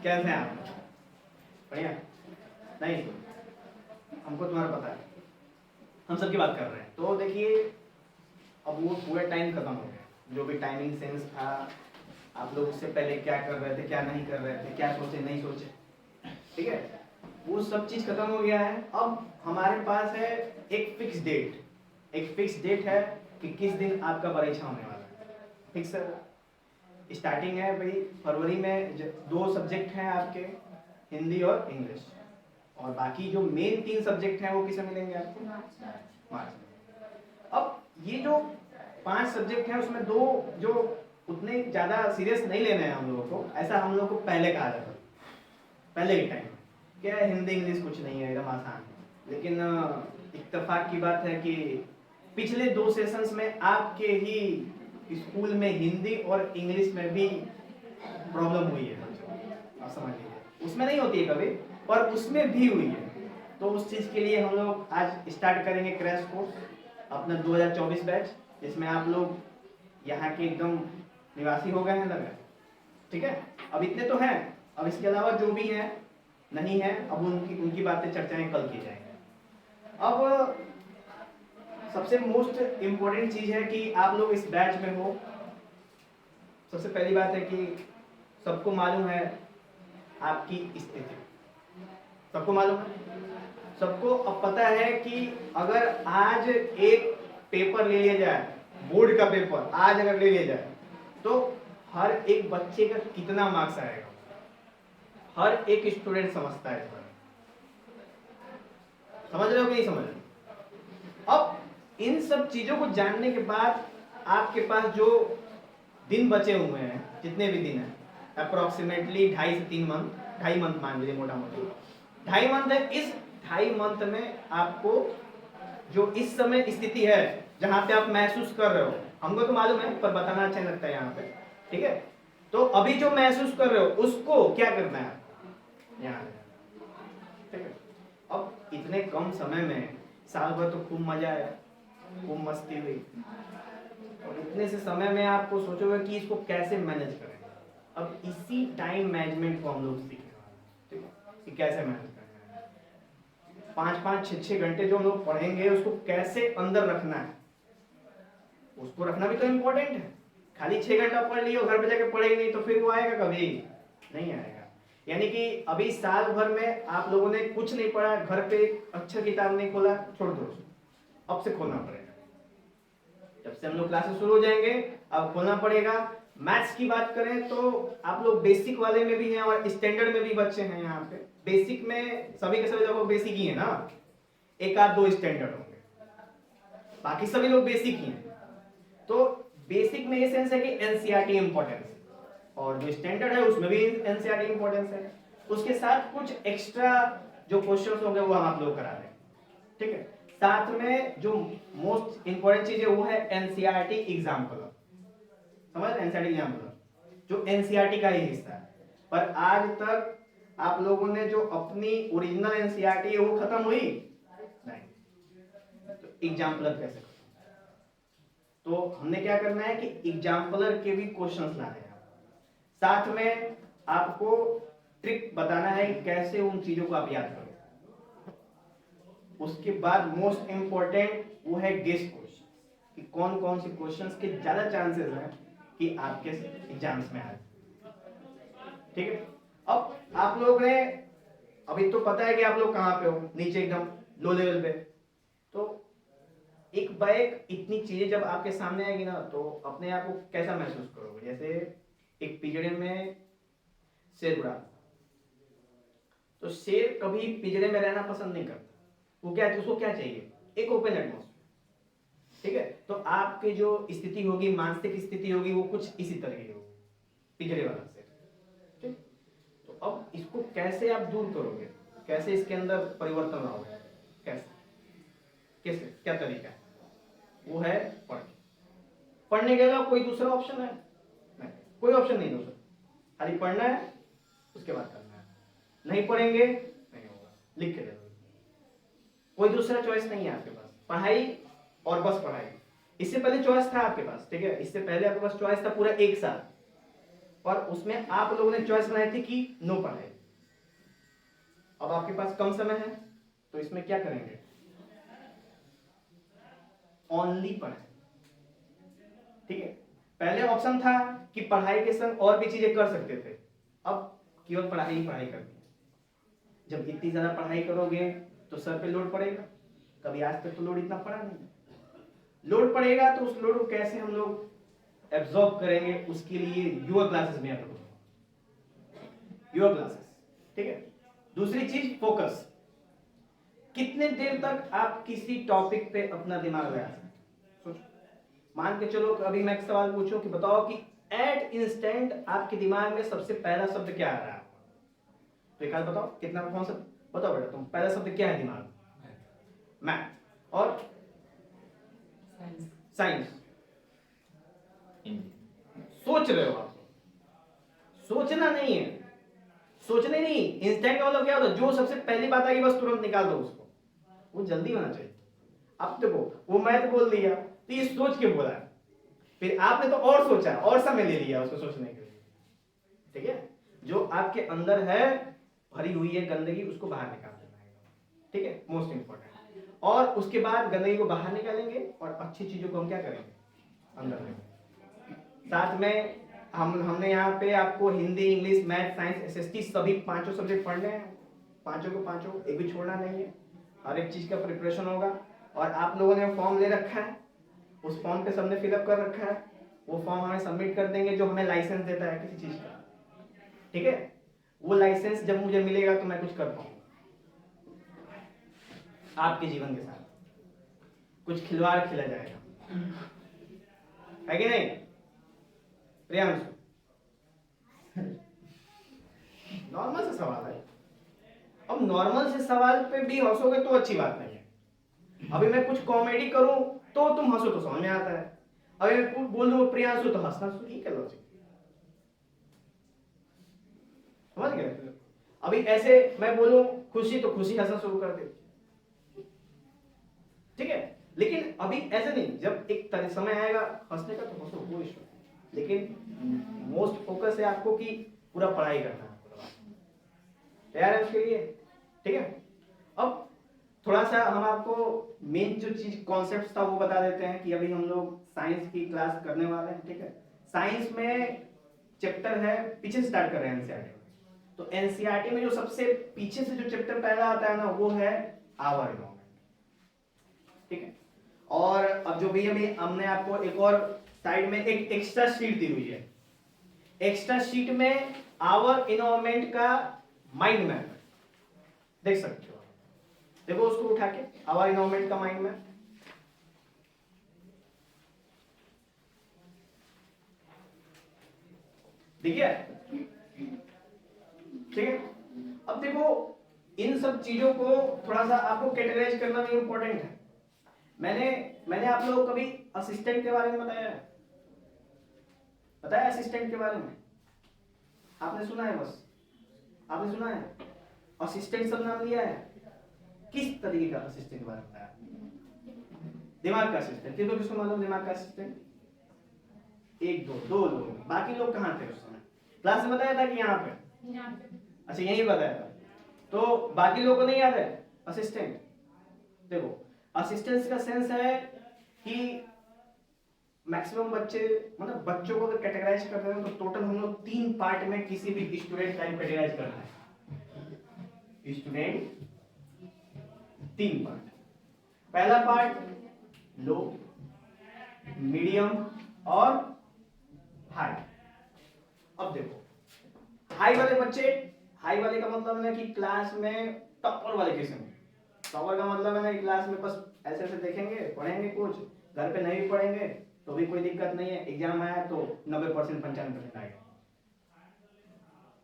कैसे हैं आप? बढ़िया? नहीं, हमको तुम्हारा पता है, हम सबकी बात कर रहे हैं। तो देखिए, अब वो पूरा टाइम खत्म हो गया, जो भी टाइमिंग सेंस था, आप लोग उससे पहले क्या कर रहे थे, क्या नहीं कर रहे थे, क्या सोचे नहीं सोचे, ठीक है, वो सब चीज़ खत्म हो गया है। अब हमारे पास है एक फिक्स डेट, एक फिक्स डेट है कि किस दिन आपका परीक्षा होने वाला है। फिक्स स्टार्टिंग है भाई फरवरी में, 2 सब्जेक्ट हैं आपके, हिंदी और इंग्लिश, और बाकी जो मेन 3 सब्जेक्ट हैं वो किसे मिलेंगे आपको? मार्च में। अब ये जो 5 सब्जेक्ट हैं उसमें 2 जो उतने ज़्यादा सीरियस नहीं लेने हैं हम लोगों को, ऐसा हम लोगों को पहले कहा जाता था, पहले के टाइम में क्या है, हिंदी इंग्लिश कुछ नहीं है, एकदम आसान है। लेकिन इत्तेफाक की बात है कि पिछले 2 सेशंस में आपके ही स्कूल में हिंदी और इंग्लिश में भी प्रॉब्लम हुई है, आप समझ लीजिए। उसमें नहीं होती है कभी, पर उसमें भी हुई है। तो उस चीज़ के लिए हम लोग आज स्टार्ट करेंगे क्रैश कोर्स अपना 2024 बैच, जिसमें आप लोग यहाँ के एकदम निवासी हो गए हैं लग रहा है, ठीक है। अब इतने तो हैं, अब इसके अलावा जो भी हैं नहीं है, अब उनकी बातें चर्चाएं कल की जाएंगे। अब सबसे मोस्ट इम्पोर्टेंट चीज़ है कि आप लोग इस बैच में हो। सबसे पहली बात है कि सबको मालूम है आपकी स्थिति, सबको मालूम है, सबको अब पता है कि अगर आज एक पेपर ले लिया जाए, बोर्ड का पेपर आज अगर ले लिया जाए, तो हर एक बच्चे का कितना मार्क्स आएगा, हर एक स्टूडेंट समझता है इस बारे में। समझ रहे हो कि नहीं समझ रहे? अब इन सब चीजों को जानने के बाद आपके पास जो दिन बचे हुए हैं, जितने भी दिन हैं, अप्रोक्सीमेटली 2.5 से 3 मंथ, 2.5 मंथ मान लीजिए मोटा मोटी 2.5 मंथ है। इस 2.5 मंथ में आपको जो इस समय स्थिति है जहां पे आप महसूस कर रहे हो, हमको तो मालूम है पर बताना अच्छा लगता है यहाँ पे, ठीक है। तो अभी जो महसूस कर रहे हो उसको क्या करना है यहाँ, ठीक है। अब इतने कम समय में साल भर तो खूब मजा आया, खूब मस्ती हुई, और इतने से समय में आपको सोचोगे कि इसको कैसे मैनेज करें। अब इसी टाइम मैनेजमेंट को हम लोग सीखने वाले हैं, ठीक है, कि कैसे मैनेज करें। 5-5, 6-6 घंटे जो हम लोग पढ़ेंगे उसको कैसे अंदर रखना है, उसको रखना भी तो इम्पोर्टेंट है। खाली 6 घंटा पढ़ लियो, घर पे जाके पढ़ेंगे नहीं तो फिर वो आएगा कभी नहीं आएगा। यानी कि अभी साल भर में आप लोगों ने कुछ नहीं पढ़ा, घर पे एक अच्छा किताब नहीं खोला, छोड़ दो, अब से खोलना पड़ेगा। जब से हम लोग क्लासेस शुरू हो जाएंगे अब खोलना पड़ेगा। मैथ्स की बात करें तो आप लोग बेसिक वाले में भी हैं और स्टैंडर्ड में भी बच्चे हैं यहाँ पे। बेसिक में सभी के सभी लोग बेसिक ही है ना, 1-2 स्टैंडर्ड होंगे, बाकी सभी लोग बेसिक ही हैं। तो बेसिक में ये सेंस है कि एनसीईआरटी इंपॉर्टेंस, और जो स्टैंडर्ड है उसमें भी एनसीईआरटी इंपॉर्टेंस है। उसके साथ कुछ एक्स्ट्रा जो क्वेश्चंस होंगे वो हम आप लोग करा दें, ठीक है। साथ में जो मोस्ट इंपॉर्टेंट चीज है वो है एनसीईआरटी एग्जाम्पल, समझ रहे? एनसीईआरटी एग्जाम्पल जो एनसीईआरटी का ही हिस्सा है, पर आज तक आप लोगों ने जो अपनी ओरिजिनल एनसीईआरटी है वो खत्म हुई नहीं, तो एग्जाम्पलर कैसे? तो हमने क्या करना है कि एग्जाम्पलर के भी क्वेश्चंस लाने हैं, साथ में आपको ट्रिक बताना है कि कैसे उन चीजों को आप याद करो। उसके बाद मोस्ट इंपॉर्टेंट वो है गेस क्वेश्चन, कि कौन कौन से क्वेश्चंस के ज्यादा चांसेस हैं कि आपके एग्जाम्स में आए, ठीक है। अब आप लोग ने अभी तो पता है कि आप लोग कहां पे हो, नीचे एकदम लो लेवल पे। तो एक बाय एक इतनी चीजें जब आपके सामने आएगी ना तो अपने आप को कैसा महसूस करोगे? जैसे एक पिंजरे में शेर उड़ा, तो शेर कभी पिंजरे में रहना पसंद नहीं करता, वो क्या, उसको क्या चाहिए? एक ओपन एटमॉस्फेयर, ठीक है। तो आपकी जो स्थिति होगी, मानसिक स्थिति होगी, वो कुछ इसी तरह की होगी, पिंजरे वाला शेर, ठीक। तो अब इसको कैसे आप दूर करोगे, कैसे इसके अंदर परिवर्तन लाओगे, कैसे, कैसे, क्या तरीका है? वो है पढ़ने के अलावा कोई दूसरा ऑप्शन है नहीं, कोई ऑप्शन नहीं दूसरा, खाली पढ़ना है, उसके बाद करना है। नहीं पढ़ेंगे नहीं होगा, लिख के दे दो, कोई दूसरा चॉइस नहीं है आपके पास, पढ़ाई और बस पढ़ाई। इससे पहले चॉइस था आपके पास, ठीक है, इससे पहले आपके पास चॉइस था पूरा 1 साल, और उसमें आप लोगों ने चॉइस बनाई थी कि नो पढ़ाई। अब आपके पास कम समय है तो इसमें क्या करेंगे, ओनली पढ़ाई। ठीक है, पहले ऑप्शन था कि पढ़ाई के संग और भी चीजें कर सकते थे, अब केवल पढ़ाई ही पढ़ाई करनी है। जब इतनी ज्यादा पढ़ाई करोगे तो सर पे लोड पड़ेगा, कभी आज तक तो लोड इतना पड़ा नहीं। लोड पड़ेगा तो उस लोड को कैसे हम लोग एब्जॉर्ब करेंगे, उसके लिए योगा क्लासेस में आप योगा क्लासेस। ठीक है, दूसरी चीज फोकस। कितने देर तक आप किसी टॉपिक पे अपना दिमाग लगा सकते हैं, मान के चलो अभी मैं एक सवाल पूछूं कि बताओ कि एट इंस्टेंट आपके दिमाग में सबसे पहला शब्द क्या आ रहा है, तो एक बताओ कितना, कौन सा बताओ बेटा, तुम पहला शब्द क्या है दिमाग में? मैथ। और साइंस। सोच रहे हो आप, सोचना नहीं है, सोचने नहीं, इंस्टेंट का मतलब क्या होता है, जो सबसे पहली बात आई बस तुरंत निकाल दो उसको, वो जल्दी होना चाहिए। अब देखो वो मैथ बोल दिया तो ये सोच के बोला, फिर आपने तो और सोचा और समय ले लिया उसको सोचने के लिए। ठीक है, जो आपके अंदर है भरी हुई है गंदगी, उसको बाहर निकाल देना है। ठीक है, मोस्ट इंपॉर्टेंट। और उसके बाद गंदगी को बाहर निकालेंगे और अच्छी चीजों को हम क्या करेंगे, अंदर लेंगे। साथ में हमने यहाँ पे आपको Hindi, English, math, science, SST सभी पांचों सब्जेक्ट पढ़ने हैं, पांचों को पांचों, एक भी छोड़ना नहीं है। हर एक चीज का प्रिपरेशन होगा। और आप लोगों ने फॉर्म ले रखा है, उस फॉर्म पे सबने फिलअप कर रखा है, वो फॉर्म हमें सबमिट कर देंगे जो हमें लाइसेंस देता है किसी चीज का। ठीक है, वो लाइसेंस जब मुझे मिलेगा तो मैं कुछ कर पाऊंगा आपके जीवन के साथ, कुछ खिलवाड़ खेला जाएगा, है कि नहीं प्रियांशु? नॉर्मल से सवाल है। अब नॉर्मल से सवाल पे भी हंसोगे तो अच्छी बात नहीं है। अभी मैं कुछ कॉमेडी करूं तो तुम हंसो तो समझ में आता है, अभी मैं बोल दूं प्रियांशु तो हंसना ठीक है, लॉजिक समझ गए। अभी ऐसे मैं बोलूं खुशी तो खुशी हंसना शुरू कर दे, ठीक है। लेकिन अभी ऐसे नहीं, जब एक समय आएगा हंसने का तो हंसो, वो इशू। लेकिन मोस्ट फोकस है आपको कि पूरा पढ़ाई करना है, तैयार है उसके लिए? ठीक है, अब थोड़ा सा हम आपको मेन जो चीज कॉन्सेप्ट था वो बता देते हैं कि अभी हम लोग साइंस की क्लास करने वाले हैं। ठीक है, साइंस में चैप्टर है, पीछे स्टार्ट कर रहे हैं एनसीईआरटी में। तो एनसीईआरटी में जो सबसे पीछे से जो चैप्टर पहला आता है ना, वो है आवर एनवायरनमेंट। ठीक है, और अब जो भी हमने आपको एक और साइड में एक एक्स्ट्रा शीट दी हुई है, एक्स्ट्रा शीट में आवर एनवायरनमेंट का माइंड मैप देख सकते हो। देखो उसको उठा के, आवर एनवायरनमेंट का माइंड मैप। देखिए, ठीक है। अब देखो इन सब चीजों को थोड़ा सा आपको कैटेगराइज करना भी इंपॉर्टेंट है। मैंने आप लोगों को कभी असिस्टेंट के बारे में बताया है? बताया असिस्टेंट के बारे में? आपने सुना है? बस आपने सुना है, असिस्टेंट सब नाम लिया है। किस तरीके का असिस्टेंट के बारे में बताया? दिमाग का असिस्टेंट। किसको मालूम दिमाग का असिस्टेंट? एक दो लोग, बाकी लोग कहाँ थे उस समय? क्लास में बताया था कि यहाँ पे? अच्छा यही बताया था, तो बाकी लोगों को नहीं याद है असिस्टेंट? देखो असिस्टेंस का सेंस है कि मैक्सिमम बच्चे, मतलब बच्चों को अगर कैटेगराइज करते हैं तो टोटल हम लोग 3 पार्ट में किसी भी स्टूडेंट का कैटेगराइज करना है। Student 3 part. पहला पार्ट लो, मीडियम और हाई। अब देखो हाई वाले बच्चे, हाई वाले का मतलब है कि क्लास में टॉपर वाले किस्म। टॉपर का मतलब है ना कि क्लास में बस ऐसे ऐसे देखेंगे, पढ़ेंगे, कुछ घर पे नहीं पढ़ेंगे तो भी कोई दिक्कत नहीं है, एग्जाम आया तो 90% 95% आएगा।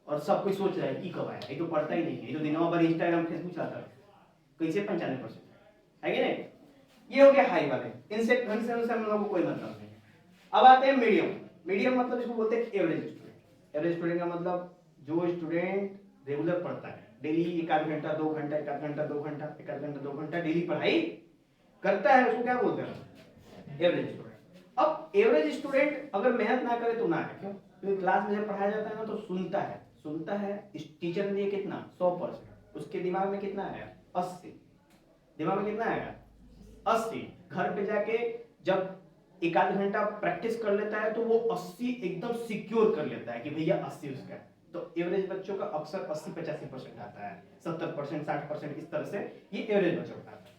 और सब कुछ सोच रहा है कि कब आया, ये तो पढ़ता ही नहीं है, ये तो दिनों भर इंस्टाग्राम फेसबुक चलाता है, कैसे 95% है कि नहीं? ये हो गया हाई वाले, इनसे हम लोगों को कोई मतलब नहीं है। अब आते हैं मीडियम। मीडियम मतलब इसको बोलते हैं एवरेज स्टूडेंट। एवरेज स्टूडेंट का मतलब जो स्टूडेंट रेगुलर पढ़ता है, डेली 1 घंटा 2 घंटा, 1 घंटा 2 घंटा, 1 घंटा 2 घंटा डेली पढ़ाई करता है, उसको क्या बोलते हैं? Average student. अब एवरेज स्टूडेंट अगर मेहनत ना करे तो ना है, क्यों? क्योंकि क्लास में जब पढ़ाया जाता है ना तो सुनता है इस टीचर ने दिया कितना 100%, उसके दिमाग में कितना आया 80, दिमाग में कितना आएगा 80। घर पे जाके जब एक आध घंटा प्रैक्टिस कर लेता है तो वो 80 एकदम सिक्योर कर लेता है कि भैया 80 उसका है। तो एवरेज बच्चों का अक्सर 80-85% आता है, 70% 60% इस तरह से ये एवरेज बच्चों का आता है,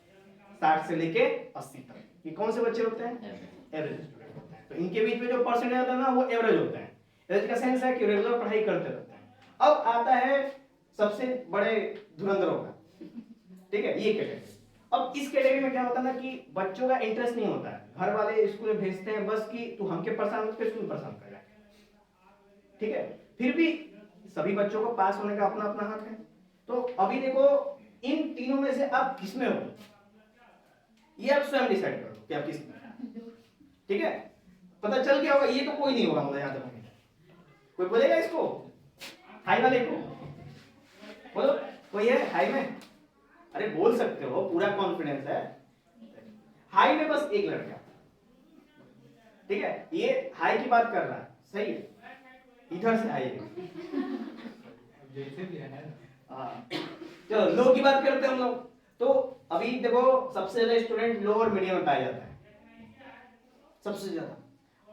60 से लेके 80 तक। ये कौन से बच्चे होते हैं? एवरेज स्टूडेंट होते हैं। तो इनके बीच में जो परसेंटेज होता है ना वो एवरेज होते हैं। एवरेज का सेंस है कि रेगुलर पढ़ाई करते रहते हैं। अब आता है सबसे बड़े धुरंधरों का, ठीक है, ये कैटेगरी। अब इस कैटेगरी में क्या होता है ना कि बच्चों का इंटरेस्ट नहीं होता है, घर वाले स्कूल में भेजते हैं बस कि तू हमके परेशान मत कर, स्कूल परेशान कर, ठीक है। फिर भी सभी बच्चों को पास होने का अपना अपना हक है। तो अभी देखो इन तीनों में से आप किसमें हो, ये आप स्वयं डिसाइड करो कि आप किसमें, ठीक है। पता चल गया होगा, ये तो कोई नहीं होगा मतलब यहाँ तक कोई बोलेगा इसको हाई वाले को, बोलो कोई है हाई में? अरे बोल सकते हो, पूरा कॉन्फिडेंस है। हाई में बस एक लड़का, ठीक है, ये हाई की बात कर रहा है, सही है, इधर से हाई चलो लो की बात करते हैं हम लोग। तो अभी देखो सबसे ज्यादा स्टूडेंट लो और मीडियम में पाया जाता है, सबसे ज्यादा,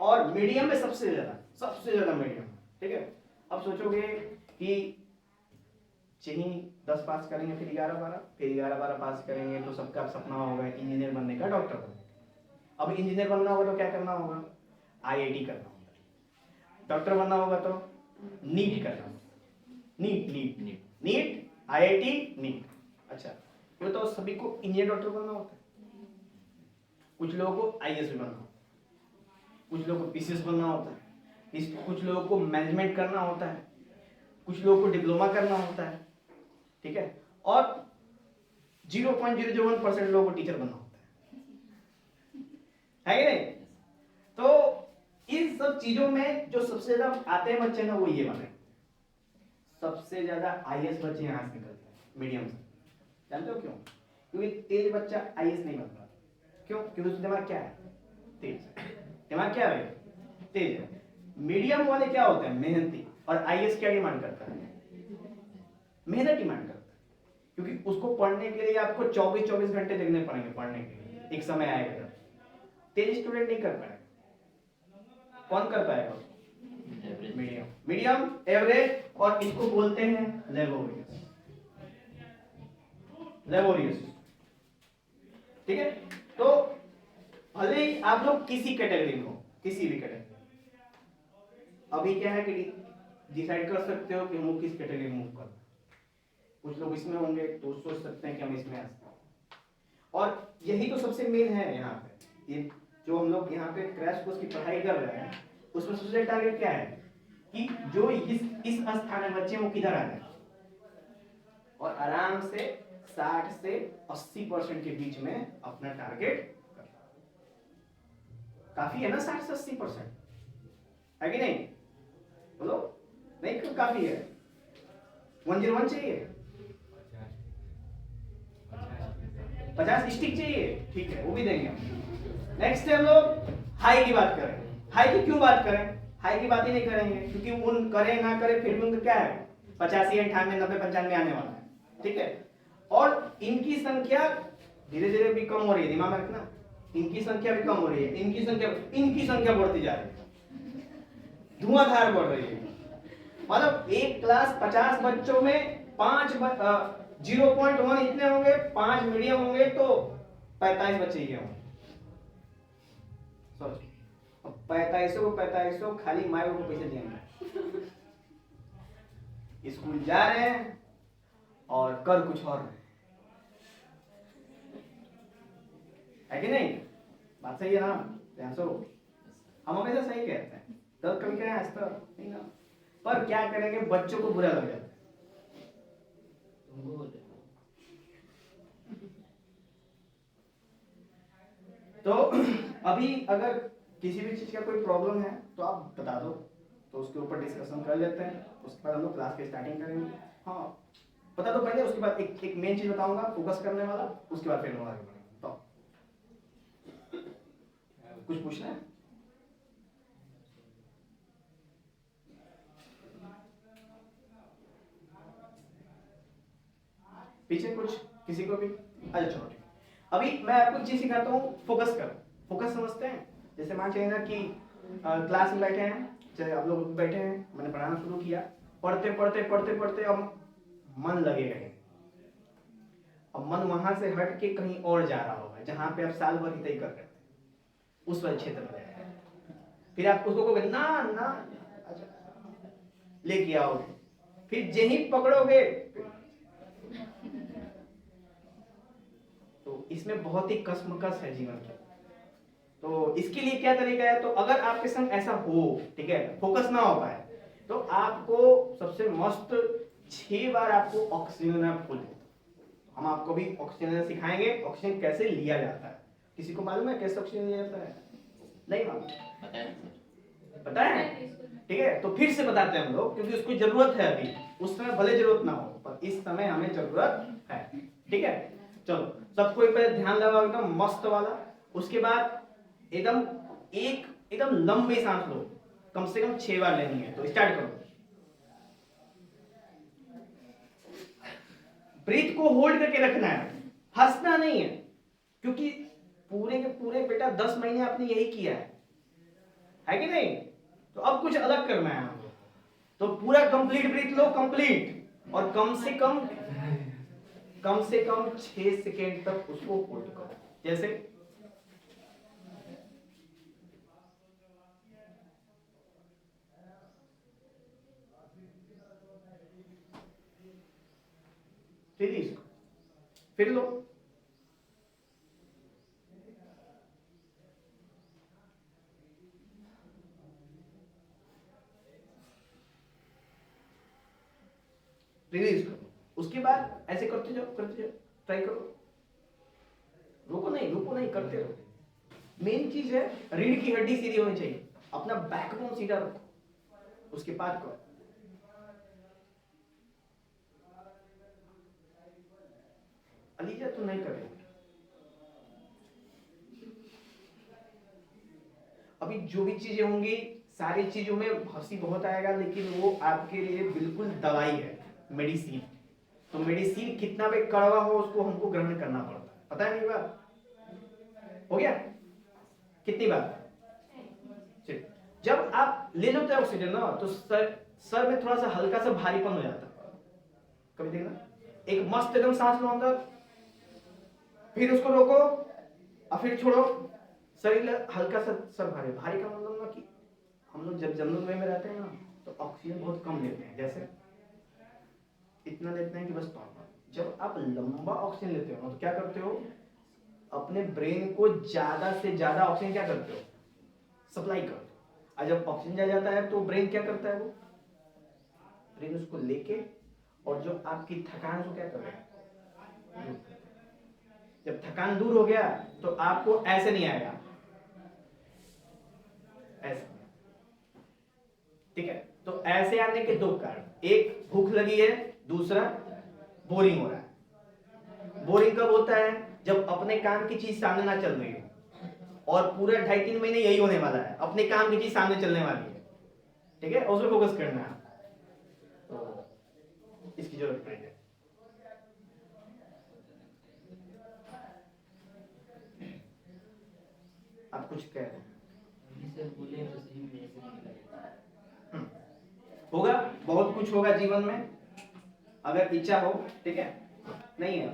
और मीडियम में सबसे ज्यादा मीडियम, ठीक है। अब सोचोगे कि चीनी 10 पास करेंगे, फिर 11-12, फिर 11-12 पास करेंगे तो सबका सपना होगा इंजीनियर बनने का, डॉक्टर बनने का। अब इंजीनियर बनना होगा तो क्या करना होगा? आईआईटी करना होगा। डॉक्टर बनना होगा तो नीट करना होगा, नीट आईआईटी नीट। अच्छा, ये तो सभी को इंजीनियर डॉक्टर बनना होता है, कुछ लोगों को आईएएस बनना होता है, कुछ लोगों को पीसीएस बनना होता है, कुछ लोगों को मैनेजमेंट करना होता है, कुछ लोगों को डिप्लोमा करना होता है, ठीक है, और 0.001% लोगों को टीचर बनना होता है कि नहीं? तो इन सब चीजों में जो सबसे ज्यादा आते हैं बच्चे ना वो ये वाले, सबसे ज्यादा आईएएस बच्चे यहां से निकलते हैं मीडियम से। जानते हो क्यों? क्योंकि तेज बच्चा आईएएस नहीं बनता। क्यों? क्योंकि उसका दिमाग क्या है? तेज। दिमाग क्या है? तेज है। मीडियम वाले क्या होते हैं? मेहनती। और आईएएस क्या डिमांड करता है? मेहनत डिमांड करता है, क्योंकि उसको पढ़ने के लिए आपको 24-24 घंटे जगने पड़ेंगे पढ़ने के लिए, एक समय आएगा। तेज स्टूडेंट नहीं कर पाएगा। कौन कर पाएगा? मीडियम, एवरेज, और इसको बोलते हैं लेबोरियस, ठीक है। तो भले ही आप लोग किसी कैटेगरी में हो, किसी भी कैटेगरी, अभी क्या है कि डिसाइड कर सकते हो कि हम किस कैटेगरी में मूव करना। कुछ लोग इसमें होंगे तो सोच सकते हैं कि हम इसमें आ सकते हैं, और यही तो सबसे मेन है यहाँ पे। ये जो हम लोग यहाँ पे क्रैश कोर्स की पढ़ाई कर रहे हैं उसमें सबसे टारगेट क्या है कि जो इस स्थान में बच्चे वो किधर आ जाए और आराम से 60 से 80% के बीच में अपना टारगेट कर। काफी है ना 60 से 80%, है कि नहीं? बोलो नहीं, क्यों काफी है? 101 चाहिए, 50 स्टिक चाहिए, ठीक है वो भी देंगे हम। नेक्स्ट हम लोग हाई की बात करें। हाई की क्यों बात करें? हाई की बात ही नहीं करेंगे क्योंकि उन करे ना करे फिर भी उनका क्या है 85, 98, 90, 95 आने वाला है, ठीक है। और इनकी संख्या धीरे धीरे भी कम हो रही है, दिमाग में रखना, इनकी संख्या भी कम हो रही है, इनकी संख्या बढ़ती जा रही है, धुआंधार बढ़ रही है। मतलब एक क्लास 50 बच्चों में 0.1 इतने होंगे, 5 मीडियम होंगे तो 45 बच्चे ही होंगे। सोच, 4500 खाली माँ को पैसे देंगे, स्कूल जा रहे हैं और कर कुछ और है कि नहीं? बात सही है ना? ध्यान से, हम हमेशा सही कहते हैं, कल कल क्या है आज तक नहीं ना, पर क्या करेंगे बच्चों को बुरा लग जाता है। तो अभी अगर किसी भी चीज का कोई प्रॉब्लम है तो आप बता दो, तो उसके ऊपर डिस्कशन कर लेते हैं, उसके बाद हम लोग क्लास की स्टार्टिंग करेंगे। हाँ बता दो पहले, उसके बाद एक मेन चीज बताऊंगा फोकस करने वाला, उसके बाद फिर हम आगे बढ़ेंगे। तो कुछ पूछना है? पीछे कुछ किसी को भी? अच्छा चलो ठीक। अभी मैं आपको चीज सिखाता हूँ, फोकस कर। फोकस समझते हैं? जैसे मान चाहिए ना कि क्लास में बैठे हैं, चाहे आप लोग बैठे हैं, मैंने पढ़ाना शुरू किया, पढ़ते पढ़ते पढ़ते पढ़ते अब मन लगेगा ही, अब मन वहां से हट के कहीं और जा रहा होगा जहां पे आप साल भर ही तय कर रहे थे, उस वाले क्षेत्र में जाएगा। फिर आप उसको कहोगे ना ना, अच्छा लेके आओगे, फिर यही पकड़ोगे। तो इसमें बहुत ही कसमकस है जीवन की। तो इसके लिए क्या तरीका है? तो अगर आपके संग ऐसा हो, ठीक है, फोकस ना हो पाए, तो आपको सबसे मस्त 6 बार आपको ऑक्सीजन फुल, हम आपको भी ऑक्सीजन सिखाएंगे, ऑक्सीजन कैसे लिया जाता है। किसी को मालूम है कैसे ऑक्सीजन लिया जाता है? नहीं मालूम? पता है? ठीक है, तो फिर से बताते हैं हम लोग, क्योंकि उसको जरूरत है अभी। उस समय भले जरूरत ना हो, पर इस समय हमें जरूरत है। ठीक है, चलो सबको एक बार ध्यान लगाओ, एकदम मस्त वाला। उसके बाद एकदम एकदम लंबी सांस लो, कम से कम 6 बार लेनी है। तो स्टार्ट करो। ब्रीथ को होल्ड करके रखना है, हंसना नहीं है, क्योंकि पूरे के पूरे बेटा 10 महीने आपने यही किया है कि नहीं? तो अब कुछ अलग करना है हमको। तो पूरा कंप्लीट ब्रीथ लो, कंप्लीट, और कम से कम 6 सेकेंड तक उसको होल्ड करो। जैसे रिलीज, फिर लो, रिलीज करो। उसके बाद ऐसे करते जाओ, ट्राई करो, रुको नहीं, करते रहो। मेन चीज है रीढ़ की हड्डी सीधी होनी चाहिए, अपना बैकबोन सीधा रखो, उसके बाद करो। अलीजा तो नहीं करेगी अभी। जो भी चीजें होंगी, सारी चीजों में हंसी बहुत आएगा, लेकिन वो आपके लिए बिल्कुल दवाई है, मेडिसिन। तो मेडिसिन कितना भी कड़वा हो, उसको हमको ग्रहण करना पड़ता है। पता है मेरी बात? हो गया? कितनी बात? जब आप ले लेते हैं ऑक्सीजन ना, तो सर में थोड़ा सा हल्का सा भारीपन हो जाता है। कभी देखना, एक मस्त एकदम सांस लो अंदर, फिर उसको रोको और फिर छोड़ो। शरीर हल्का सा सर भारी, भारी का मतलब ना कि हम लोग जब जनरल वे में रहते हैं ना, तो ऑक्सीजन बहुत कम लेते हैं, जैसे इतना लेते हैं कि बस नॉर्मल। जब आप लंबा ऑक्सीजन लेते हो ना, तो क्या करते हो, अपने ब्रेन को ज्यादा से ज्यादा ऑक्सीजन क्या करते हो, सप्लाई करते हो। और जब ऑक्सीजन जा जाता है तो ब्रेन क्या करता है, वो ब्रेन उसको लेके, और जो आपकी थकान को क्या कर रहा है, जब थकान दूर हो गया तो आपको ऐसे नहीं आएगा, ऐसे। ठीक है, तो ऐसे आने के 2 कारण, एक भूख लगी है, दूसरा बोरिंग हो रहा है। बोरिंग कब होता है, जब अपने काम की चीज सामने ना चल रही हो, और पूरा 2.5-3 महीने यही होने वाला है, अपने काम की चीज सामने चलने वाली है। ठीक है, उसमें फोकस करना है, तो इसकी जरूरत पड़ेगी। आप कुछ कह रहे हैं? होगा, बहुत कुछ होगा जीवन में, अगर इच्छा हो। ठीक है, नहीं है